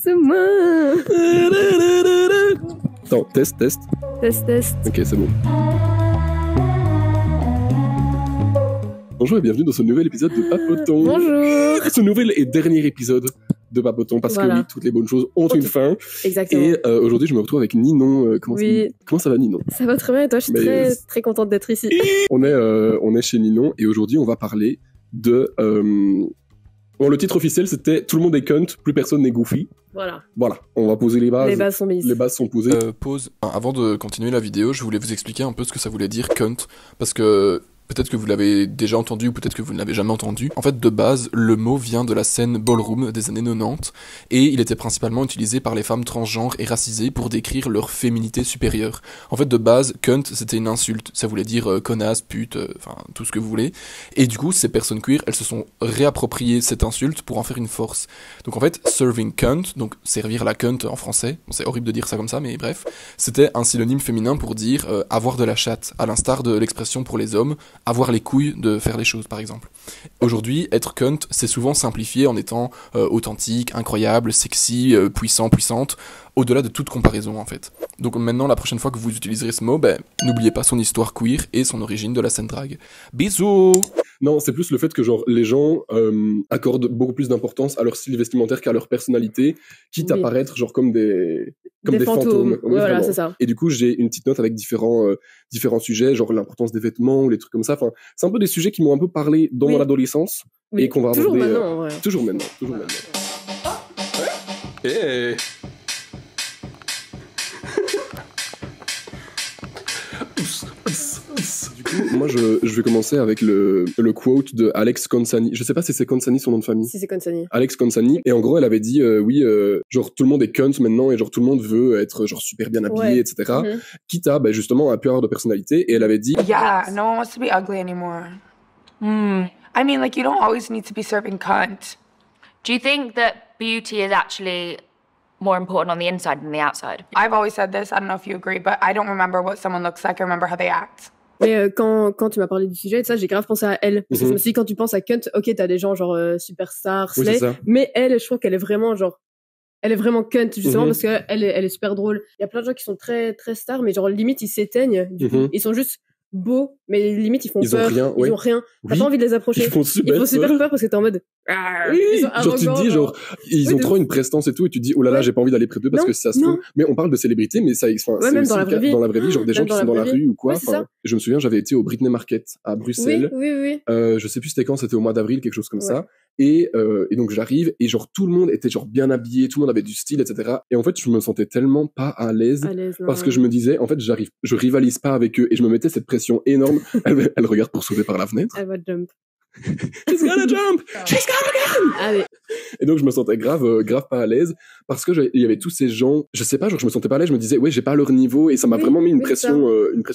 c'est moi. Attends, test. Test. Ok, c'est bon. Bonjour et bienvenue dans ce nouvel épisode de Papoton. Bonjour. Ce nouvel et dernier épisode de Papoton, parce que oui, toutes les bonnes choses ont une fin. Exactement. Et aujourd'hui, je me retrouve avec Ninon. Comment ça va, Ninon? Ça va très bien et toi, je suis très contente d'être ici. On est chez Ninon et aujourd'hui, on va parler de... Bon, le titre officiel, c'était « Tout le monde est cunt, plus personne n'est goofy ». Voilà, on va poser les bases. Les bases sont mises. Les bases sont posées. Pause. Avant de continuer la vidéo, je voulais vous expliquer un peu ce que ça voulait dire cunt, parce que peut-être que vous l'avez déjà entendu ou peut-être que vous ne l'avez jamais entendu. En fait, de base, le mot vient de la scène ballroom des années 90 et il était principalement utilisé par les femmes transgenres et racisées pour décrire leur féminité supérieure. En fait, de base, cunt, c'était une insulte. Ça voulait dire connasse, pute, enfin, tout ce que vous voulez. Et du coup, ces personnes queer, elles se sont réappropriées cette insulte pour en faire une force. Donc en fait, serving cunt, donc servir la cunt en français, bon, c'est horrible de dire ça comme ça, mais bref, c'était un synonyme féminin pour dire avoir de la chatte, à l'instar de l'expression pour les hommes, avoir les couilles de faire les choses, par exemple. Aujourd'hui, être cunt, c'est souvent simplifié en étant authentique, incroyable, sexy, puissant, puissante, au-delà de toute comparaison, en fait. Donc maintenant, la prochaine fois que vous utiliserez ce mot, n'oubliez pas son histoire queer et son origine de la scène drague. Bisous! Non, c'est plus le fait que genre les gens accordent beaucoup plus d'importance à leur style vestimentaire qu'à leur personnalité, quitte à paraître genre comme des fantômes. Oui, voilà, c'est ça. Et du coup, j'ai une petite note avec différents sujets, genre l'importance des vêtements ou les trucs comme ça. Enfin, c'est un peu des sujets qui m'ont un peu parlé dans mon adolescence et qu'on va toujours aborder maintenant, ouais. toujours maintenant. Hey. Du coup, moi, je vais commencer avec le quote de Alex Consani. Je sais pas si c'est Consani son nom de famille. Si c'est Consani. Alex Consani. Et en gros, elle avait dit, genre tout le monde est cunt maintenant et genre tout le monde veut être genre super bien habillé, etc. Mm-hmm. Quitte à, justement, à plus avoir de personnalité. Et elle avait dit, yeah, no one wants to be ugly anymore. I mean, like, you don't always need to be serving cunt. Do you think that beauty is actually more important on the inside than the outside? I've always said this, I don't know if you agree, but I don't remember what someone looks like, I remember how they act. Mais quand tu m'as parlé du sujet, ça, j'ai grave pensé à elle. Parce que je me suis dit, quand tu penses à cunt, ok, t'as des gens genre superstar, slay, mais elle, je trouve qu'elle est vraiment genre, elle est vraiment cunt, justement, parce que elle est super drôle. Il y a plein de gens qui sont très, très stars, mais genre, limite, ils s'éteignent, du coup. Ils sont juste beaux, mais limite, ils font peur. Ils ont rien. T'as pas envie de les approcher. Ils font super peur parce que t'es en mode, genre, tu te dis, genre, ils ont trop une prestance et tout, et tu te dis, oh là là, j'ai pas envie d'aller près d'eux parce que ça se trouve. Mais on parle de célébrités, mais ça, c'est même aussi dans la vraie vie. Dans la vraie vie, genre, des gens qui sont dans la rue ou quoi. Ouais, je me souviens, j'avais été au Britney Market à Bruxelles. Oui. Je sais plus c'était quand, c'était au mois d'avril, quelque chose comme ça. Et donc j'arrive et genre tout le monde était genre bien habillé, tout le monde avait du style, etc. Et en fait je me sentais tellement pas à l'aise parce que je me disais en fait je rivalise pas avec eux et je me mettais cette pression énorme. Elle regarde pour sauter par la fenêtre. Elle va jump. She's gonna jump! She's gonna jump! Allez. Et donc je me sentais grave pas à l'aise parce que il y avait tous ces gens, je sais pas, genre je me sentais pas à l'aise, je me disais ouais j'ai pas leur niveau et ça m'a vraiment mis une pression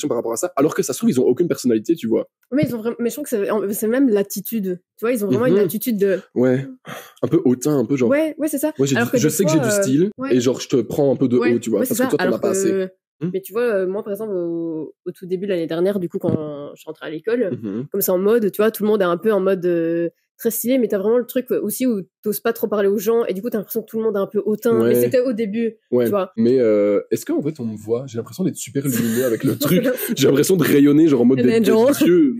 par rapport à ça. Alors que ça se trouve ils ont aucune personnalité, tu vois. Mais ils ont vraiment, mais je trouve que c'est même l'attitude. Tu vois, ils ont vraiment une attitude de. Ouais. Un peu hautain, un peu genre. Ouais, c'est ça. Moi je sais que j'ai du style et genre je te prends un peu de haut, tu vois, parce que toi t'en as pas assez. Mais tu vois, moi, par exemple, au tout début de l'année dernière, du coup, quand je rentrais à l'école, comme c'est en mode, tu vois, tout le monde est un peu en mode très stylé, mais t'as vraiment le truc aussi où t'oses pas trop parler aux gens, et du coup, t'as l'impression que tout le monde est un peu hautain, mais c'était au début, tu vois. Mais est-ce qu'en fait, on me voit? J'ai l'impression d'être super lumineux avec le truc. J'ai l'impression de rayonner, genre en mode des yeux.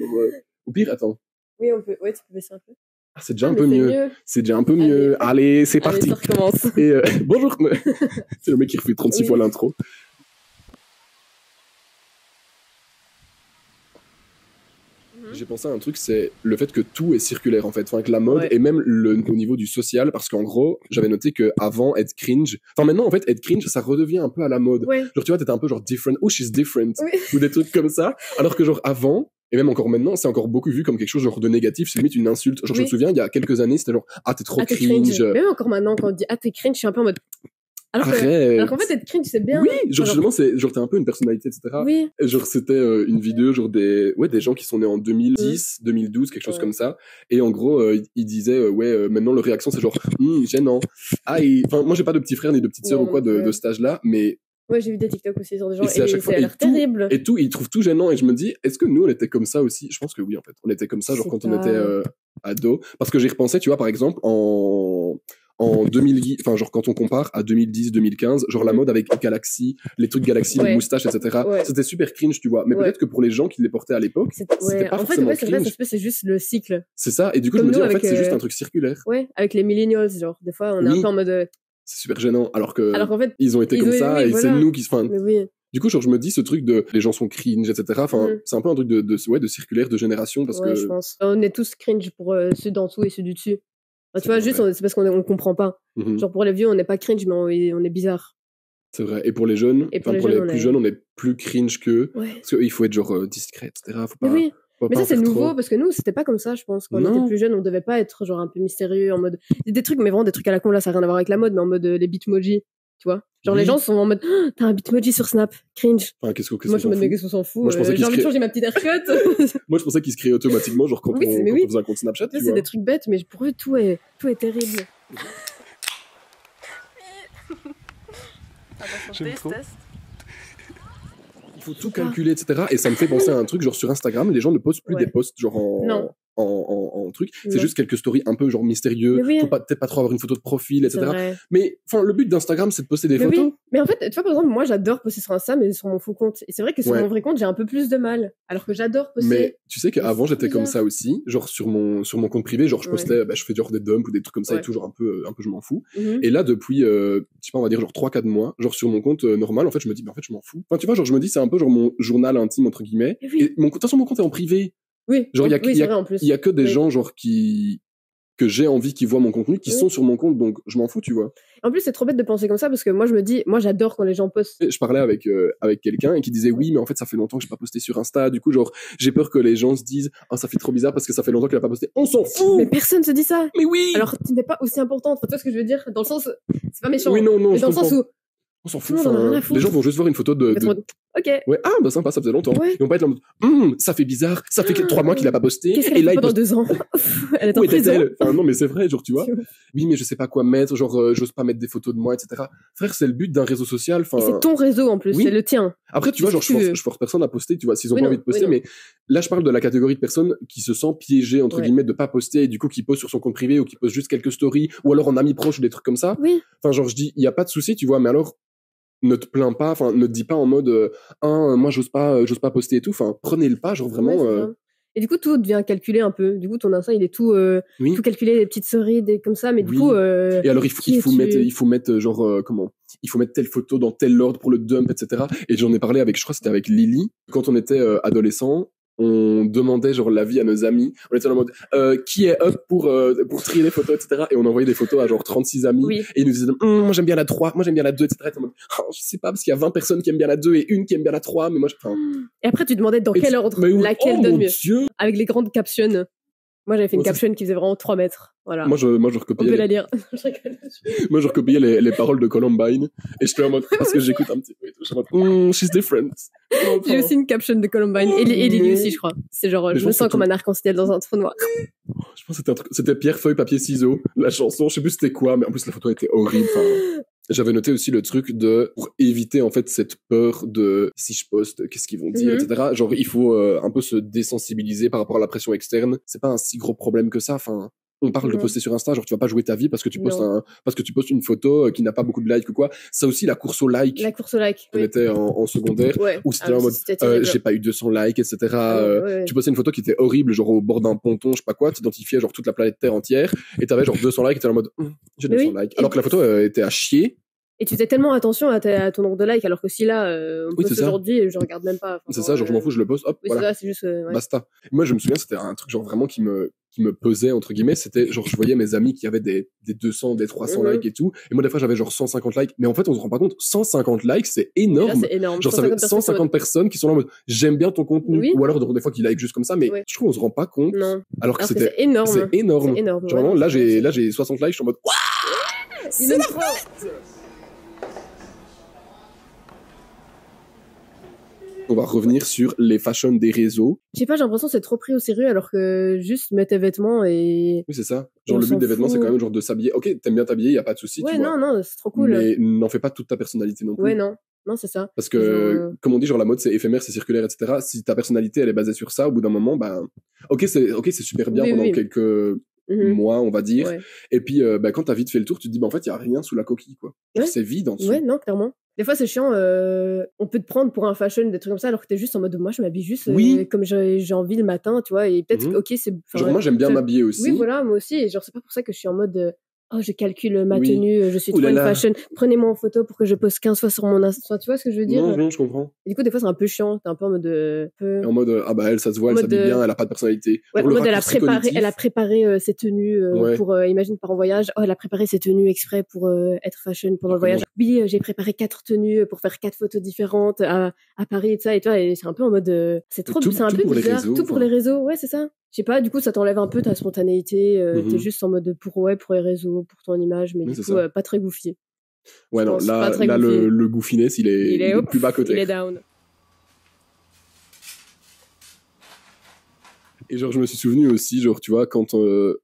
Au pire, attends. Oui, tu peux baisser un peu. Ah, c'est déjà un peu mieux. C'est déjà un peu mieux. Allez, c'est parti. Ça recommence. Et bonjour. C'est le mec qui refait 36 fois l'intro. J'ai pensé à un truc, c'est le fait que tout est circulaire en fait, enfin que la mode et même au niveau du social, parce qu'en gros, j'avais noté que avant être cringe, enfin maintenant en fait être cringe, ça redevient un peu à la mode. Genre tu vois, t'étais un peu genre different, oh she's different, ou des trucs comme ça, alors que genre avant, et même encore maintenant, c'est encore beaucoup vu comme quelque chose genre de négatif, c'est limite une insulte. Genre je me souviens, il y a quelques années, c'était genre ah t'es trop cringe. Même encore maintenant, quand on dit ah t'es cringe, je suis un peu en mode. Alors qu'en fait, être cringe, c'est bien. Oui, genre justement, c'est genre t'as un peu une personnalité, etc. Oui. Et genre c'était une vidéo genre des gens qui sont nés en 2010, 2012, quelque chose comme ça. Et en gros, ils disaient maintenant leur réaction c'est genre gênant. Enfin moi j'ai pas de petits frères ni de petites sœurs ou quoi de cet âge-là, mais ouais, j'ai vu des TikTok aussi sur des gens et à chaque fois, ça a l'air terrible. Et tout, ils trouvent tout gênant et je me dis, est-ce que nous on était comme ça aussi? Je pense que oui en fait, on était comme ça genre quand on était ado, parce que j'y repensais, tu vois, par exemple en en 2010, enfin, genre, quand on compare à 2010, 2015, genre, la mode avec Galaxy, les trucs Galaxy, les moustaches, etc. C'était super cringe, tu vois. Mais peut-être que pour les gens qui les portaient à l'époque, c'était pas forcément cringe. C'est vrai, c'est juste le cycle. C'est ça. Et du coup, je me dis, en fait, c'est juste un truc circulaire. Ouais, avec les millennials, genre, des fois, on est un peu en mode... C'est super gênant. Alors qu'en fait, ils ont été comme ça, et c'est nous qui se... Mais oui. Du coup, genre, je me dis ce truc de les gens sont cringe, etc. Enfin, c'est un peu un truc de circulaire, de génération, parce que... je pense. On est tous cringe pour ceux d'en dessous et ceux du dessus. Tu vois, juste, c'est parce qu'on comprend pas. Genre, pour les vieux, on n'est pas cringe, mais on est bizarre. C'est vrai. Et pour les jeunes, pour les plus jeunes, on est plus cringe qu'eux. Parce qu'il faut être, genre, discret, etc. Faut pas... Mais ça, c'est nouveau, parce que nous, c'était pas comme ça, je pense. Quand on était plus jeunes, on devait pas être, genre, un peu mystérieux, en mode... Des trucs, mais vraiment des trucs à la con, là, ça n'a rien à voir avec la mode, mais en mode les bitmojis. Tu vois, genre les gens sont en mode t'as un bitmoji sur Snap, cringe. Enfin, qu'est-ce moi je me dis mais qu'est-ce qu'on s'en fout, j'ai envie de changer ma petite haircut. Moi je pensais qu'il se créait automatiquement, genre quand on faisait un compte Snapchat. C'est des trucs bêtes, mais pour eux tout est terrible. J'aime trop. Il faut tout calculer, etc. Et ça me fait penser à un truc, genre sur Instagram, les gens ne postent plus des posts genre en truc. C'est juste quelques stories un peu genre mystérieux. Faut peut-être pas trop avoir une photo de profil, etc. Mais enfin, le but d'Instagram, c'est de poster des photos. Oui. Mais en fait, tu vois, par exemple, moi, j'adore poster sur Insta, mais sur mon faux compte. Et c'est vrai que sur mon vrai compte, j'ai un peu plus de mal. Alors que j'adore poster. Mais tu sais qu'avant, j'étais comme ça aussi. Genre sur mon compte privé, genre je postais, je fais genre des dumps ou des trucs comme ça et tout, genre un peu, je m'en fous. Et là, depuis, je sais pas, on va dire genre 3-4 mois, genre sur mon compte normal, en fait, je me dis, en fait, je m'en fous. Enfin, tu vois, genre je me dis, c'est un peu genre mon journal intime, entre guillemets. Et de toute façon, mon compte est en privé. Oui, genre il y a que des gens genre que j'ai envie qu'ils voient mon contenu qui sont sur mon compte, donc je m'en fous, tu vois. En plus c'est trop bête de penser comme ça parce que moi je me dis, moi j'adore quand les gens postent. Je parlais avec quelqu'un et qui disait oui mais en fait ça fait longtemps que j'ai pas posté sur Insta, du coup genre j'ai peur que les gens se disent ça fait trop bizarre parce que ça fait longtemps qu'elle a pas posté. On s'en fout. Mais personne se dit ça. Mais oui. Alors tu n'es pas aussi importante, enfin, tu vois ce que je veux dire, dans le sens c'est pas méchant. Oui non mais dans le sens où on s'en fout. Les gens vont juste voir une photo de... Ok. Ouais, sympa, ça faisait longtemps. Ils vont pas être là en mode, ça fait bizarre, ça fait 3 mois qu'il a pas posté. Qu'est-ce qu'elle a fait pendant 2 ans? Elle est en prison. Enfin, non, mais c'est vrai, genre, tu vois. Oui, mais je sais pas quoi mettre, genre, j'ose pas mettre des photos de moi, etc. Frère, c'est le but d'un réseau social, enfin. C'est ton réseau, en plus, c'est le tien. Après, tu vois, genre, je force personne à poster, tu vois, s'ils ont pas envie de poster, mais là, je parle de la catégorie de personnes qui se sent piégées, entre guillemets, de pas poster, et du coup, qui postent sur son compte privé, ou qui postent juste quelques stories, ou alors en amis proches, ou des trucs comme ça. Enfin, genre, je dis, il y a pas de souci, tu vois, mais alors, ne te plains pas, enfin, ne te dis pas en mode, moi, j'ose pas poster et tout, enfin, prenez le pas, genre, vraiment, Et du coup, tout devient calculé un peu. Du coup, ton Insta, il est tout calculé, des petites stories, comme ça, mais du coup, et alors, il faut mettre, genre, il faut mettre telle photo dans tel ordre pour le dump, etc. Et j'en ai parlé avec, je crois, c'était avec Lily. Quand on était adolescent, on demandait genre l'avis à nos amis. On était en mode qui est up pour trier les photos, etc. Et on envoyait des photos à genre 36 amis. Et ils nous disaient moi j'aime bien la 3, moi j'aime bien la 2, etc. Et en mode je sais pas parce qu'il y a 20 personnes qui aiment bien la 2 et une qui aime bien la 3, mais moi Et après tu demandais dans quel ordre, laquelle donne mieux. Dieu. Avec les grandes captions. Moi j'avais fait une caption qui faisait vraiment 3 mètres. Voilà. Moi je recopiais. On peut la lire. Moi je recopiais les paroles de Columbine et j'étais en mode parce que j'écoute un petit peu et tout. Je suis en mode she's different. J'ai aussi une caption de Columbine et Lily aussi je crois. C'est genre je me sens comme un arc-en-ciel dans un trou noir. Je pense que c'était pierre feuille papier ciseaux la chanson, je sais plus c'était quoi mais en plus la photo était horrible. J'avais noté aussi le truc pour éviter en fait cette peur de si je poste qu'est-ce qu'ils vont dire, etc. Genre il faut un peu se désensibiliser par rapport à la pression externe. C'est pas un si gros problème que ça. Enfin, on parle de poster sur Insta, genre tu vas pas jouer ta vie parce que tu postes une photo qui n'a pas beaucoup de likes ou quoi. Ça aussi la course au like. La course au like. On était en secondaire où c'était en mode j'ai pas eu 200 likes, etc. Tu postais une photo qui était horrible, genre au bord d'un ponton, je sais pas quoi. T'identifiais genre toute la planète Terre entière et t'avais genre 200 likes et t'étais en mode j'ai 200 likes. Alors que la photo était à chier. Et tu faisais tellement attention à ton nombre de likes, alors que si là, on poste aujourd'hui, je regarde même pas. C'est ça, genre je m'en fous, je le poste, hop, voilà. C'est ça, c'est juste, basta. Moi, je me souviens, c'était un truc genre vraiment qui me pesait, entre guillemets, c'était genre je voyais mes amis qui avaient des 200, des 300 likes et tout, et moi des fois j'avais genre 150 likes, mais en fait on se rend pas compte, 150 likes c'est énorme. Là, c'est énorme. Genre ça fait 150 personnes qui sont là en mode j'aime bien ton contenu, ou alors des fois qui like juste comme ça, mais je trouve on se rend pas compte. Non. Alors que c'est énorme. C'est énorme. Genre vraiment là j'ai 60 likes, je suis en mode c'est la fête. On va revenir sur les fashions des réseaux. Je sais pas, j'ai l'impression que c'est trop pris au sérieux alors que juste mets tes vêtements et... Oui, c'est ça. Genre le but des vêtements, c'est quand même genre de s'habiller. Ok, t'aimes bien t'habiller, y a pas de souci. Ouais, tu vois. non, c'est trop cool. Mais n'en fais pas toute ta personnalité non plus. Ouais, non, c'est ça. Parce que, comme on dit, genre la mode c'est éphémère, c'est circulaire, etc. Si ta personnalité elle est basée sur ça, au bout d'un moment, ok, c'est super bien pendant quelques mois, on va dire. Et puis, quand t'as vite fait le tour, tu te dis, en fait, il y a rien sous la coquille, quoi. C'est vide en dessous. Ouais, non, clairement. Des fois, c'est chiant, on peut te prendre pour un fashion, des trucs comme ça, alors que t'es juste en mode, moi, je m'habille juste comme j'ai envie le matin, tu vois, et peut-être, ok, c'est... Genre, moi, j'aime bien m'habiller aussi. Oui, voilà, moi aussi, et genre, c'est pas pour ça que je suis en mode... oh, je calcule ma tenue, je suis trop une fashion. Prenez-moi en photo pour que je poste 15 fois sur mon Insta. Tu vois ce que je veux dire? Non, je comprends. Et du coup, des fois, c'est un peu chiant. T'es un peu en mode... En mode, elle, ça se voit, elle s'habille bien, elle a pas de personnalité. Ouais, en mode, elle a préparé ses tenues pour, imagine, par en voyage. Oh, elle a préparé ses tenues exprès pour être fashion pendant le voyage. Oui, j'ai préparé 4 tenues pour faire 4 photos différentes à Paris et tout ça. Et toi, et c'est un peu en mode... c'est trop... c'est un peu bizarre. Tout pour les réseaux. Ouais, c'est ça. Je sais pas, du coup, ça t'enlève un peu ta spontanéité. T'es juste en mode pour les réseaux, pour ton image, mais du coup, pas très goofy. Ouais, non, là le goofiness, il est plus bas côté. Il est down. Et genre, je me suis souvenu aussi, genre, tu vois, quand...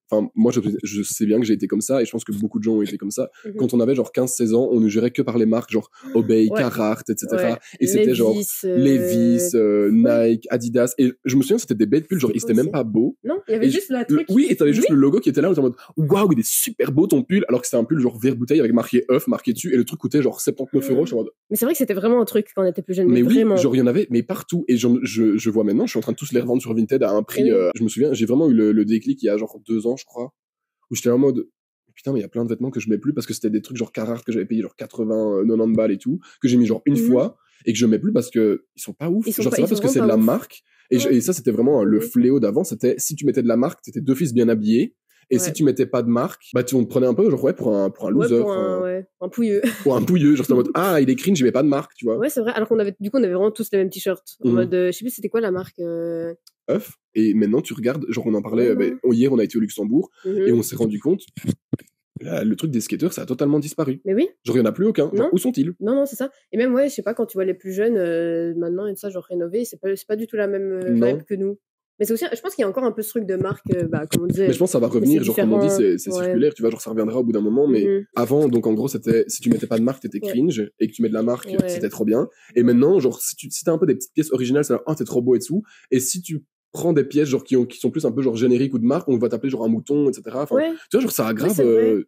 Enfin, moi, je sais bien que j'ai été comme ça, et je pense que beaucoup de gens ont été comme ça. Quand on avait, genre, 15-16 ans, on ne gérait que par les marques, genre, Obey, Carhartt, etc. Et c'était, genre, Levi's, Nike, Adidas. Et je me souviens, c'était des bêtes pulls, genre, ils étaient même pas beaux. Non, il y avait juste la truc. Oui, et t'avais juste le logo qui était là, en mode, waouh, il est super beau ton pull, alors que c'était un pull, genre, vert bouteille, avec marqué œuf, marqué dessus, et le truc coûtait, genre, 79 €. Je suis en mode... Mais c'est vrai que c'était vraiment un truc quand on était plus jeune. Mais oui, vraiment. genre, il y en avait, mais partout. Et je vois maintenant, je suis en train de tous les revendre sur Vinted à un prix, je me souviens, j'ai vraiment eu le déclic il y a genre 2 ans, je crois, où j'étais en mode, putain, mais il y a plein de vêtements que je mets plus parce que c'était des trucs genre Carhartt que j'avais payé genre 80, 90 balles et tout, que j'ai mis genre une fois et que je mets plus parce que ils sont pas ouf. Genre, c'est pas parce que c'est de la marque. Et ça, c'était vraiment le fléau d'avant. C'était, si tu mettais de la marque, t'étais d'office bien habillé. Et si tu mettais pas de marque, bah, on te prenait un peu, genre, pour un loser. Pour un pouilleux. Pour un pouilleux. Genre, t'es en mode, il est cringe, il met pas de marque, tu vois. Ouais, c'est vrai. Alors qu'on avait vraiment tous les mêmes t-shirts. En mode, je sais plus c'était quoi la marque, œuf. Et maintenant, tu regardes, genre, on en parlait, hier, on a été au Luxembourg, et on s'est rendu compte, le truc des skateurs, ça a totalement disparu. Mais oui. Genre, il y en a plus aucun. Genre, où sont-ils? Non, c'est ça. Et même, je sais pas, quand tu vois les plus jeunes, maintenant, et ça, genre, rénové, c'est pas du tout la même vibe que nous. Mais c'est aussi, je pense qu'il y a encore un peu ce truc de marque, comme on disait. Mais je pense que ça va revenir, genre, comme on dit, c'est circulaire, tu vois, genre, ça reviendra au bout d'un moment, mais avant, donc, en gros, c'était, si tu mettais pas de marque, t'étais cringe, et que tu mets de la marque, c'était trop bien. Et maintenant, genre, si t'as un peu des petites pièces originales, c'est là, t'es trop beau et tout. Et si tu prends des pièces, genre, qui sont plus un peu, genre, génériques ou de marque, on va t'appeler, genre, un mouton, etc. Enfin, tu vois, genre, ça a grave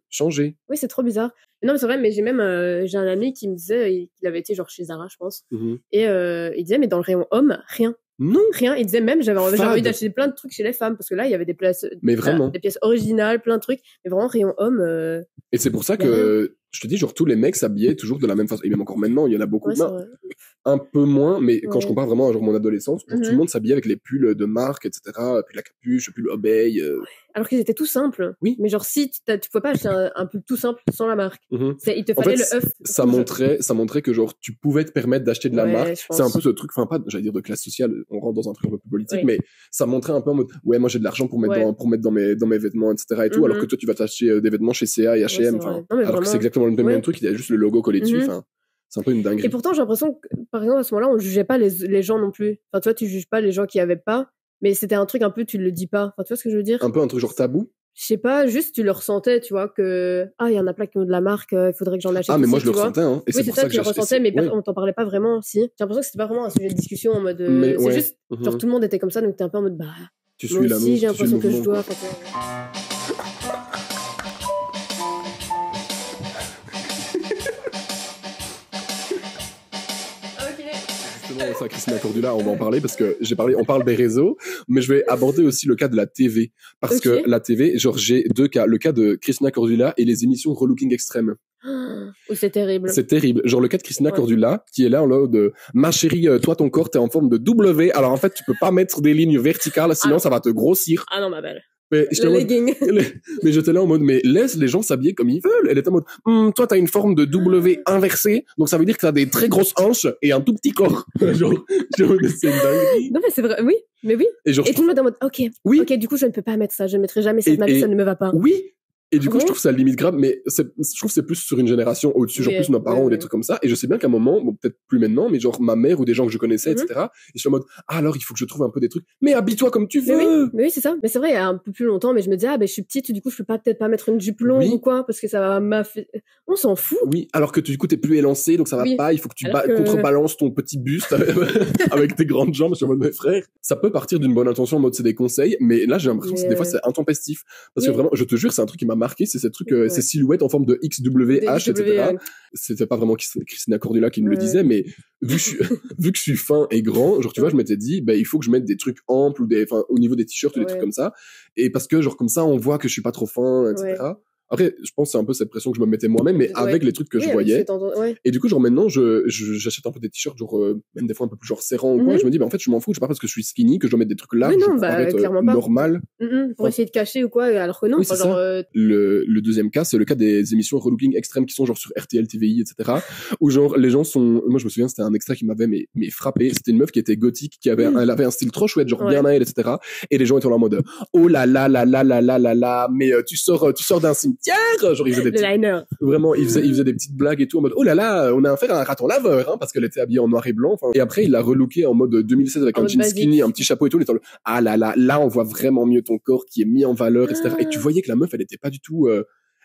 changé. Oui, c'est trop bizarre. Non, mais c'est vrai, mais j'ai un ami qui me disait qu'il avait été, genre, chez Zara, je pense. Et, il disait, mais dans le rayon homme, rien. Non. Rien. Il disait même, j'avais envie d'acheter plein de trucs chez les femmes, parce que là, il y avait des pièces, des pièces originales, plein de trucs, mais vraiment rayon homme. Et c'est pour ça que, je te dis, genre, tous les mecs s'habillaient toujours de la même façon. Et même encore maintenant, il y en a beaucoup. Un peu moins, mais quand je compare vraiment à genre mon adolescence, tout le monde s'habillait avec les pulls de marque, etc. Puis la capuche, le pull Obey. Alors qu'ils étaient tout simples. Oui. Mais genre, si tu pouvais pas acheter un pull tout simple sans la marque. Il te fallait le œuf. Ça montrait que genre, tu pouvais te permettre d'acheter de la marque. C'est un peu ce truc, enfin, pas, j'allais dire de classe sociale, on rentre dans un truc un peu plus politique, mais ça montrait un peu en mode, moi j'ai de l'argent pour mettre dans mes vêtements, etc. et tout, alors que toi tu vas t'acheter des vêtements chez CA et H&M, alors que c'est exactement le même truc, il y a juste le logo collé dessus, enfin. C'est un peu une dinguerie. Et pourtant, j'ai l'impression que, par exemple, à ce moment-là, on jugeait pas les gens non plus. Enfin, toi, tu juges pas les gens qui avaient pas, mais c'était un truc un peu, tu le dis pas. Enfin, tu vois ce que je veux dire? Un peu un truc genre tabou? Je sais pas, juste tu le ressentais, tu vois, que, il y en a plein qui ont de la marque, il faudrait que j'en achète. Mais moi, je le ressentais, hein. Et oui, c'est ça que je ressentais, mais on t'en parlait pas vraiment, si. J'ai l'impression que c'était pas vraiment un sujet de discussion en mode, c'est juste, genre, tout le monde était comme ça, donc t'es un peu en mode, tu suis la j'ai l'impression que je dois, Ça, Christina Cordula, on va en parler parce que on parle des réseaux, mais je vais aborder aussi le cas de la TV. Parce que la TV, genre, j'ai 2 cas. Le cas de Christina Cordula et les émissions Relooking Extrême. C'est terrible. C'est terrible. Genre, le cas de Christina Cordula, qui est là en mode, ma chérie, toi, ton corps, t'es en forme de W. Alors, en fait, tu peux pas mettre des lignes verticales, sinon ça va te grossir. Ah non, ma belle. Mais j'étais là en mode, mais laisse les gens s'habiller comme ils veulent. Elle était en mode, toi, t'as une forme de W inversée, donc ça veut dire que t'as des très grosses hanches et un tout petit corps. genre, c'est une dinguerie. Non, mais c'est vrai, oui. Mais oui. Et tout le monde est en mode, ok, du coup, je ne peux pas mettre ça, je ne mettrai jamais ça de ma vie, ça ne me va pas. Oui. Et du coup, je trouve ça limite grave, mais je trouve que c'est plus sur une génération au-dessus, genre plus nos parents ou des trucs comme ça. Et je sais bien qu'à un moment, bon, peut-être plus maintenant, mais genre ma mère ou des gens que je connaissais, etc. Et je suis en mode, alors il faut que je trouve un peu des trucs. Mais habille-toi comme tu veux. Mais oui, c'est ça. Mais c'est vrai, il y a un peu plus longtemps, mais je me disais, je suis petite, du coup, je peux peut-être pas mettre une jupe longue ou quoi, parce que ça va m'affaire. On s'en fout. Oui, alors que du coup, t'es plus élancé, donc ça va pas. Il faut que tu contrebalances ton petit buste avec tes grandes jambes. Je suis en mode, mes frères, ça peut partir d'une bonne intention, en mode c'est des conseils, mais là, j'ai l'impression que des fois, c'est intempestif. Parce que vraiment, je te jure, c'est un truc qui m'a marqué, c'est ces trucs, ces silhouettes en forme de XWH, etc. C'était pas vraiment Christina Cordula qui me le disait, mais vu que je suis fin et grand, genre, tu vois, je m'étais dit, il faut que je mette des trucs amples ou au niveau des t-shirts ou des trucs comme ça. Et parce que, genre, comme ça, on voit que je suis pas trop fin, etc. Après, je pense que c'est un peu cette pression que je me mettais moi-même, mais avec les trucs que je voyais. Et du coup, genre maintenant, j'achète un peu des t-shirts, genre même des fois un peu plus genre serrants ou quoi. Et je me dis, en fait, je m'en fous. C'est pas parce que je suis skinny que je dois mettre des trucs larges pour paraître normal. Pour essayer de cacher ou quoi, alors que non. Oui, genre, le deuxième cas, c'est le cas des émissions relooking extrêmes qui sont genre sur RTL, TVI, etc. Où genre les gens sont. Moi, je me souviens, c'était un extrait qui m'avait mais frappé. C'était une meuf qui était gothique, elle avait un style trop chouette, genre bien à elle, etc. Et les gens étaient en mode, oh là là là là là là là là, mais tu sors d'un cimetière. Genre, il faisait des liner. Vraiment, il faisait des petites blagues et tout en mode, oh là là, on a affaire à un raton laveur, hein, parce qu'elle était habillée en noir et blanc. Et après, il l'a relooké en mode 2016 avec un jean skinny, un petit chapeau et tout. Ah là là, là, on voit vraiment mieux ton corps qui est mis en valeur, etc. Et tu voyais que la meuf, elle était pas du tout,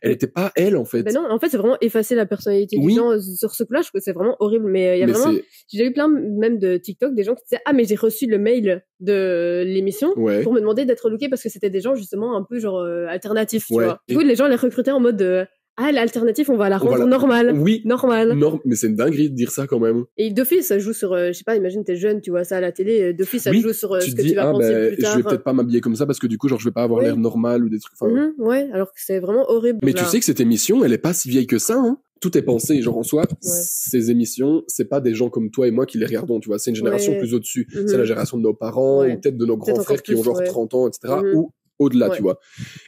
elle était pas elle, en fait. Non, en fait, c'est vraiment effacer la personnalité des gens sur ce coup-là. Je trouve que c'est vraiment horrible. Mais il y a vraiment, j'ai eu plein, même de TikTok, des gens qui disaient, mais j'ai reçu le mail de l'émission pour me demander d'être looké parce que c'était des gens, justement, un peu, genre, alternatifs, tu vois. Du coup, les gens les recrutaient en mode, l'alternative, on va la rendre normale. Oui. Normale. Mais c'est une dinguerie de dire ça quand même. Et d'office, ça joue sur, je sais pas, imagine t'es jeune, tu vois ça à la télé, d'office, ça joue sur ce que tu vas penser plus tard. Je vais peut-être pas m'habiller comme ça parce que du coup, genre, je vais pas avoir l'air normal ou des trucs. Alors que c'est vraiment horrible. Mais tu sais que cette émission, elle est pas si vieille que ça, hein. Tout est pensé, genre en soi, ces émissions, c'est pas des gens comme toi et moi qui les regardons, tu vois, c'est une génération plus au-dessus. C'est la génération de nos parents, ou peut-être de nos grands frères qui ont genre 30 ans, etc. Ou au-delà, tu vois.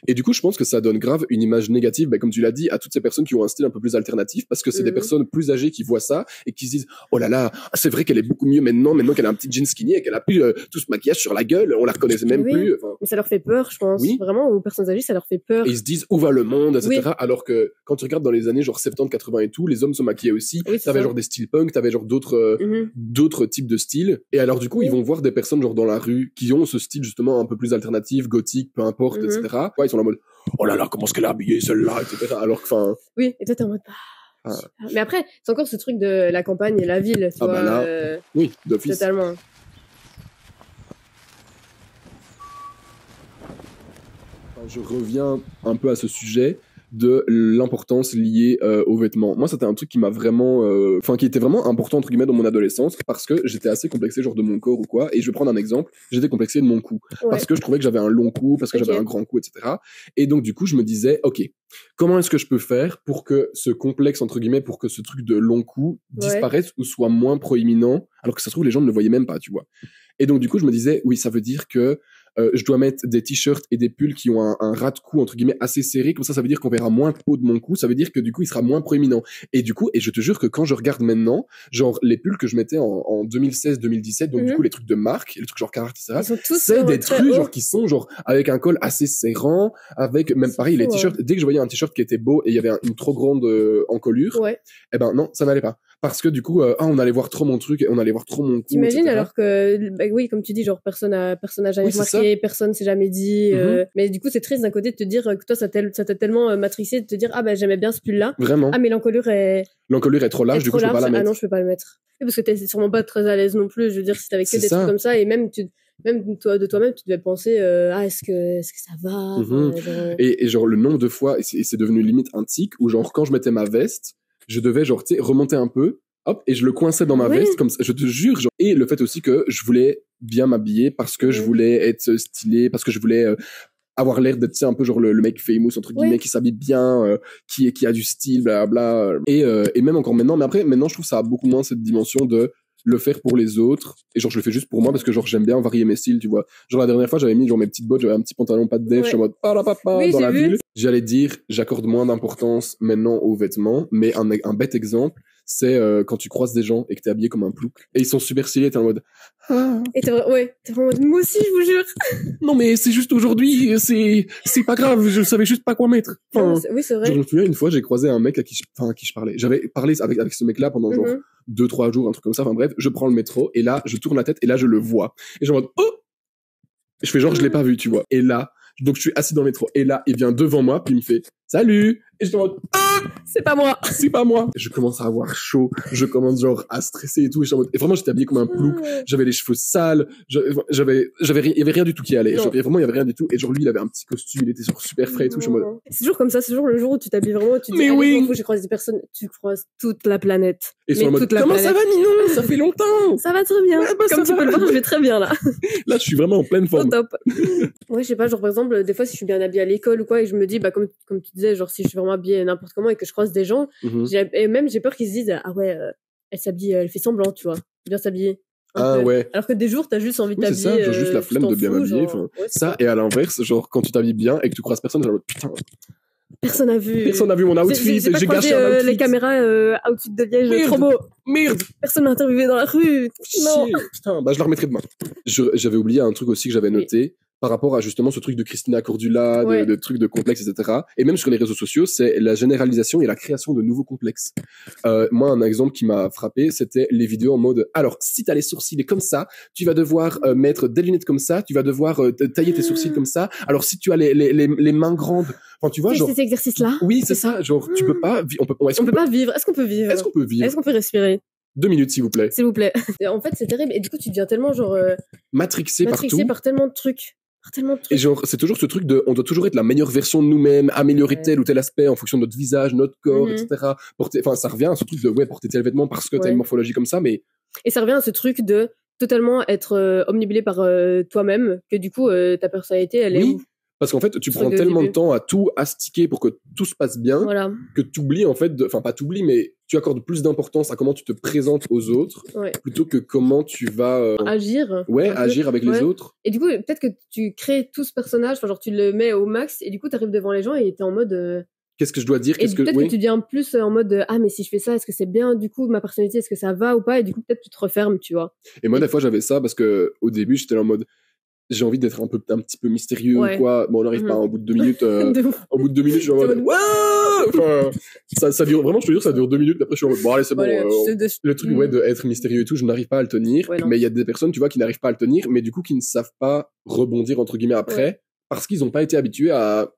Et du coup, je pense que ça donne grave une image négative, comme tu l'as dit, à toutes ces personnes qui ont un style un peu plus alternatif, parce que c'est des personnes plus âgées qui voient ça et qui se disent, oh là là, c'est vrai qu'elle est beaucoup mieux maintenant qu'elle a un petit jean skinny et qu'elle a plus tout ce maquillage sur la gueule, on la reconnaissait même plus. Mais ça leur fait peur, je pense. Vraiment, aux personnes âgées, ça leur fait peur. Et ils se disent, où va le monde, etc. Alors que quand tu regardes dans les années genre 70, 80 et tout, les hommes se maquillaient aussi. T'avais genre des styles punk, t'avais genre d'autres types de styles. Et alors du coup, ils vont voir des personnes genre dans la rue qui ont ce style justement un peu plus alternatif, gothique, peu importe, etc. Ils sont là en mode, oh là là, comment est-ce qu'elle est habillée, celle-là, etc. Alors que, enfin. Oui, et toi, t'es en mode, mais après, c'est encore ce truc de la campagne et la ville, tu vois. Là, oui, d'office. Totalement. Je reviens un peu à ce sujet de l'importance liée aux vêtements. Moi, c'était un truc qui m'a vraiment, qui était vraiment important entre guillemets dans mon adolescence parce que j'étais assez complexé genre de mon corps ou quoi. Et je vais prendre un exemple. J'étais complexé de mon cou parce que je trouvais que j'avais un long cou, parce que j'avais un grand cou, etc. Et donc du coup, je me disais, ok, comment est-ce que je peux faire pour que ce complexe entre guillemets, pour que ce truc de long cou disparaisse ou soit moins proéminent, alors que ça se trouve les gens ne le voyaient même pas, tu vois. Et donc du coup, je me disais, oui, ça veut dire que je dois mettre des t-shirts et des pulls qui ont un ras de cou entre guillemets assez serré, comme ça veut dire qu'on verra moins de peau de mon cou, ça veut dire que du coup il sera moins proéminent. Et du coup, et je te jure que quand je regarde maintenant, genre les pulls que je mettais en 2016-2017, donc du coup les trucs de marque, les trucs genre Carhartt, etc. C'est des trucs genre qui sont genre avec un col assez serrant, avec même pareil les t-shirts. Dès que je voyais un t-shirt qui était beau et il y avait une trop grande encolure, eh ben non, ça n'allait pas. Parce que du coup, on allait voir trop mon truc, on allait voir trop mon cou. T'imagines alors que, oui, comme tu dis, genre personne a jamais remarqué, personne s'est jamais dit. Mais du coup, c'est triste d'un côté de te dire que toi, ça t'a tellement matrixé de te dire j'aimais bien ce pull-là. Vraiment. Mais l'encolure est trop large, du coup, je peux pas la mettre. Ah non, je peux pas le mettre. Parce que t'es sûrement pas très à l'aise non plus. Je veux dire, si t'avais que des trucs comme ça et même toi, de toi-même, tu devais penser, est-ce que ça va? Et genre, le nombre de fois, et c'est devenu limite un tic, où genre, quand je mettais ma veste, je devais genre, tu sais, remonter un peu, hop, et je le coinçais dans ma veste, comme ça, je te jure, genre, et le fait aussi que je voulais bien m'habiller parce que je voulais être stylé, parce que je voulais avoir l'air d'être, tu sais, un peu genre le mec famous, entre guillemets, qui s'habille bien, qui a du style, blablabla. Et même encore maintenant, mais après, maintenant, je trouve que ça a beaucoup moins cette dimension de le faire pour les autres, et genre je le fais juste pour moi parce que genre j'aime bien varier mes styles, tu vois. Genre la dernière fois j'avais mis genre mes petites bottes, j'avais un petit pantalon pas de def, je suis en mode dans la ville. J'allais dire j'accorde moins d'importance maintenant aux vêtements, mais un bête exemple, c'est quand tu croises des gens et que t'es habillé comme un plouc et ils sont super stylés, t'es en mode et t'es vraiment en mode moi aussi je vous jure. Non mais c'est juste aujourd'hui, c'est pas grave, je savais juste pas quoi mettre. Enfin, oui, c'est vrai. Je me souviens une fois j'ai croisé un mec à qui je parlais. J'avais parlé avec ce mec là pendant genre 2-3 jours, un truc comme ça. Enfin bref, je prends le métro et là je tourne la tête et là je le vois et je me dis oh, je fais genre je l'ai pas vu, tu vois. Et là donc je suis assis dans le métro et là il vient devant moi puis il me fait salut et je suis en mode c'est pas moi. C'est pas moi. Je commence à avoir chaud, je commence genre à stresser et tout et vraiment j'étais habillé comme un plouc, j'avais les cheveux sales, il y avait rien du tout qui allait. Genre, vraiment il y avait rien du tout et genre lui il avait un petit costume, il était genre super frais et tout, je suis en mode c'est toujours comme ça, c'est toujours le jour où tu t'habilles vraiment, tu te dis mais oui, j'ai croisé des personnes, tu croises toute la planète. Et ils sont en mode comment ça va Ninon, ça fait longtemps. Ça va très bien. Comme tu peux le voir, je vais très bien là. Là je suis vraiment en pleine forme. Au top. Ouais, je sais pas, genre par exemple des fois si je suis bien habillée à l'école ou quoi et je me dis bah comme tu disais genre si je suis vraiment habillée n'importe comment et que je croise des gens, et même j'ai peur qu'ils se disent ah ouais elle s'habille, elle fait semblant, tu vois, bien s'habiller. Ouais. Alors que des jours t'as juste envie de t'habiller. C'est ça, j'ai juste la flemme de bien m'habiller. Ça et à l'inverse, genre quand tu t'habilles bien et que tu croises personne, genre putain. Personne n'a vu mon outfit, j'ai gâché un outfit. Les caméras outfit de Liège, trop beau. Merde. Personne m'a interviewé dans la rue. Non. Putain, bah je la remettrai demain. J'avais oublié un truc aussi que j'avais noté. Par rapport à justement ce truc de Christina Cordula, de trucs de complexes, etc. Et même sur les réseaux sociaux, c'est la généralisation et la création de nouveaux complexes. Moi, un exemple qui m'a frappé, c'était les vidéos en mode, alors, si t'as les sourcils comme ça, tu vas devoir mettre des lunettes comme ça, tu vas devoir tailler tes sourcils comme ça. Alors, si tu as les mains grandes, enfin, tu vois, genre. Ces exercices-là. Oui, c'est ça. Genre, tu peux pas, on peut pas vivre. Est-ce qu'on peut vivre? Est-ce qu'on peut respirer? 2 minutes, s'il vous plaît. S'il vous plaît. En fait, c'est terrible. Et du coup, tu deviens tellement, genre, matrixé par tellement de trucs. Et genre, c'est toujours ce truc de, on doit toujours être la meilleure version de nous-mêmes, améliorer tel ou tel aspect en fonction de notre visage, notre corps, etc. Enfin, ça revient à ce truc de, porter tel vêtement parce que t'as une morphologie comme ça, mais. Et ça revient à ce truc de totalement être omnibulé par toi-même, que du coup, ta personnalité, elle est où? Parce qu'en fait, tu prends tellement de temps à tout astiquer pour que tout se passe bien, que tu oublies en fait, enfin pas t'oublies, mais tu accordes plus d'importance à comment tu te présentes aux autres, plutôt que comment tu vas agir. Agir avec les autres. Et du coup, peut-être que tu crées tout ce personnage, enfin genre tu le mets au max, et du coup t'arrives devant les gens et t'es en mode. Qu'est-ce que je dois dire? Peut-être que tu deviens plus en mode ah mais si je fais ça, est-ce que c'est bien? Du coup ma personnalité, est-ce que ça va ou pas? Et du coup peut-être tu te refermes, tu vois. Et moi des fois j'avais ça parce que au début j'étais là en mode j'ai envie d'être un petit peu mystérieux ou quoi. Bon, on n'arrive pas au bout de 2 minutes. Au bout de 2 minutes, je suis en mode enfin, ça dure vraiment, je te jure, ça dure 2 minutes. Après, je suis en mode bon, allez, c'est bon. Le truc, de être mystérieux et tout, je n'arrive pas à le tenir. Mais il y a des personnes, tu vois, qui n'arrivent pas à le tenir, mais du coup, qui ne savent pas rebondir, entre guillemets, après, parce qu'ils n'ont pas été habitués à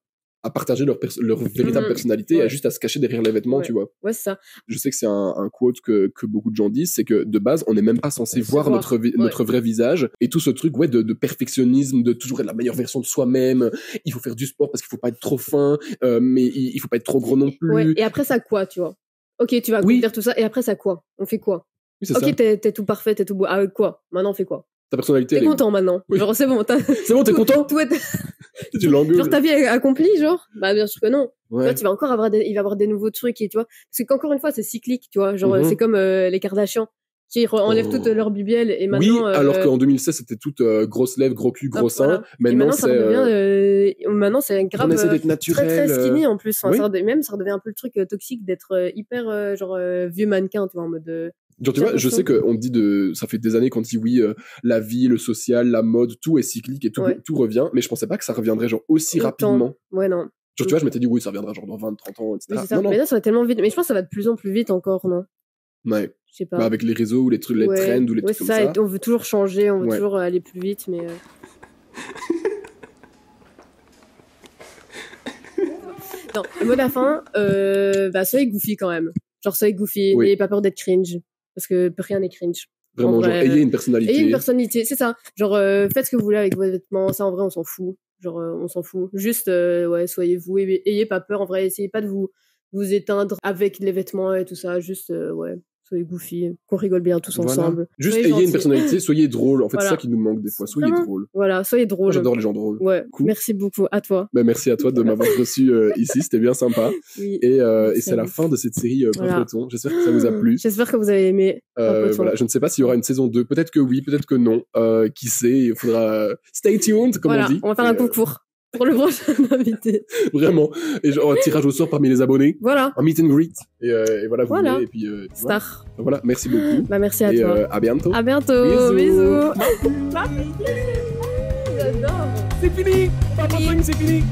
partager leur véritable personnalité, juste à se cacher derrière les vêtements, tu vois. Ouais, c'est ça. Je sais que c'est un quote que beaucoup de gens disent, c'est que de base, on n'est même pas censé voir notre vrai visage. Et tout ce truc, de perfectionnisme, de toujours être la meilleure version de soi-même. Il faut faire du sport parce qu'il faut pas être trop fin, mais il faut pas être trop gros non plus. Ouais. Et après ça, quoi, tu vois? Ok, tu vas accomplir tout ça, et après ça, quoi? On fait quoi? Oui, c'est ça. Ok, t'es tout parfait, t'es tout beau. Ah, quoi? Maintenant, on fait quoi? Ta personnalité. T'es content maintenant. Genre, c'est bon. C'est bon, t'es content? Tu l'engueules. Genre, ta vie est accomplie, genre? Bah, bien sûr que non. Ouais. Toi, tu vas encore il va avoir des nouveaux trucs, et tu vois. Parce qu'encore une fois, c'est cyclique, tu vois. Genre, c'est comme les Kardashians qui enlèvent toutes leurs BBL, et maintenant. Oui, alors qu'en 2016, c'était toute grosse lèvres, gros cul, gros sein. Maintenant, ça redevient, maintenant, c'est grave. On essaie d'être naturel. Très, très skinny, en plus. Hein. Ça redevient un peu le truc toxique d'être hyper, vieux mannequin, tu vois, en mode. Genre, tu vois, je sais qu'on dit ça fait des années qu'on dit oui, la vie, le social, la mode, tout est cyclique et tout revient, mais je pensais pas que ça reviendrait genre aussi rapidement. Ouais, non. Genre, tu vois, je m'étais dit oui, ça reviendra genre dans 20, 30 ans, etc. Oui, c'est ça. Non. Mais là, ça va tellement vite. Mais je pense que ça va de plus en plus vite encore, non? Ouais. Je sais pas. Bah, avec les réseaux ou les trucs, les trends ou les trucs comme ça. Et on veut toujours changer, on veut toujours aller plus vite, mais. Non, le mot de la fin, soyez goofy quand même. Genre, soyez goofy, n'ayez pas peur d'être cringe. Parce que rien n'est cringe. Vraiment, genre, ayez une personnalité. Ayez une personnalité, c'est ça. Genre, faites ce que vous voulez avec vos vêtements. Ça, en vrai, on s'en fout. Genre, on s'en fout. Juste, soyez vous. Ayez pas peur, en vrai. Essayez pas de vous éteindre avec les vêtements et tout ça. Juste, soyez goofy, qu'on rigole bien tous ensemble. Juste ayez une personnalité, soyez drôle. En fait, c'est ça qui nous manque des fois. Soyez drôle. Voilà, soyez drôle. Moi, j'adore les gens drôles. Ouais. Cool. Merci beaucoup. À toi. Ben, merci à toi de m'avoir reçu ici. C'était bien sympa. Oui. Et c'est la fin de cette série Breton. J'espère que ça vous a plu. J'espère que vous avez aimé. Voilà. Je ne sais pas s'il y aura une saison 2. Peut-être que oui, peut-être que non. Qui sait? Il faudra stay tuned, comme on dit. On va faire un concours. pour le prochain invité. Vraiment. Et genre, un tirage au sort parmi les abonnés. Voilà. Un meet and greet. Et voilà, vous Voilà. venez, et puis, Star. Voilà, merci beaucoup. Bah, merci à et toi. À bientôt. À bientôt. Bisous. C'est fini. C'est fini.